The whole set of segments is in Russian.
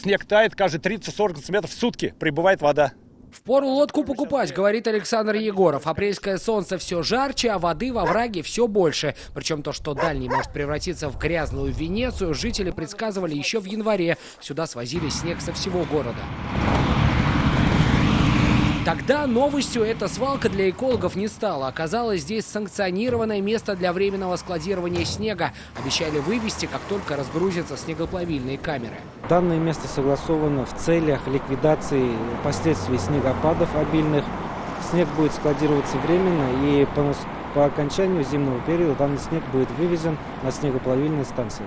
снег тает, каждые 30-40 сантиметров в сутки прибывает вода. Впору лодку покупать, говорит Александр Егоров. Апрельское солнце все жарче, а воды во враге все больше. Причем то, что Дальний может превратиться в грязную Венецию, жители предсказывали еще в январе. Сюда свозили снег со всего города. Тогда новостью эта свалка для экологов не стала. Оказалось, здесь санкционированное место для временного складирования снега. Обещали вывести, как только разгрузятся снегоплавильные камеры. Данное место согласовано в целях ликвидации последствий снегопадов обильных. Снег будет складироваться временно, и по окончанию зимнего периода данный снег будет вывезен на снегоплавильные станции.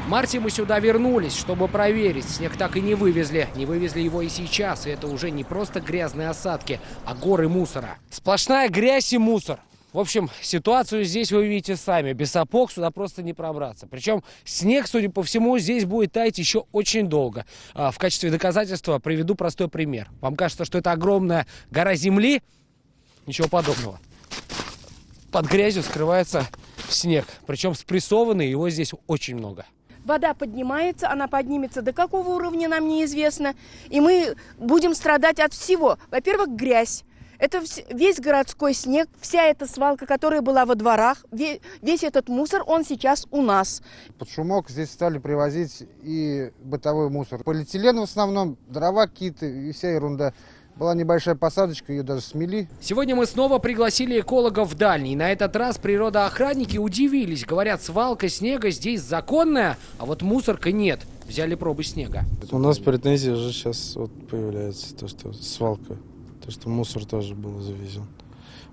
В марте мы сюда вернулись, чтобы проверить. Снег так и не вывезли. Не вывезли его и сейчас. И это уже не просто грязные осадки, а горы мусора. Сплошная грязь и мусор. В общем, ситуацию здесь вы видите сами. Без сапог сюда просто не пробраться. Причем снег, судя по всему, здесь будет таять еще очень долго. В качестве доказательства приведу простой пример. Вам кажется, что это огромная гора земли? Ничего подобного. Под грязью скрывается снег. Причем спрессованный, его здесь очень много. Вода поднимается, она поднимется до какого уровня, нам неизвестно. И мы будем страдать от всего. Во-первых, грязь. Это весь городской снег, вся эта свалка, которая была во дворах, весь этот мусор, он сейчас у нас. Под шумок здесь стали привозить и бытовой мусор. Полиэтилен в основном, дрова какие-то и вся ерунда. Была небольшая посадочка, ее даже смели. Сегодня мы снова пригласили экологов в Дальний. На этот раз природоохранники удивились. Говорят, свалка снега здесь законная, а вот мусорка нет. Взяли пробы снега. У нас претензии уже сейчас вот появляется, то, что свалка, то, что мусор тоже был завезен.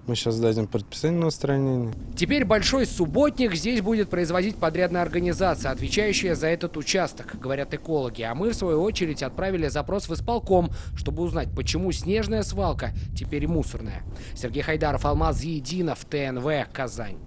Мы сейчас дадим предписание на устранение. Теперь большой субботник здесь будет производить подрядная организация, отвечающая за этот участок, говорят экологи. А мы, в свою очередь, отправили запрос в исполком, чтобы узнать, почему снежная свалка теперь мусорная. Сергей Хайдаров, Алмаз Единов, ТНВ, Казань.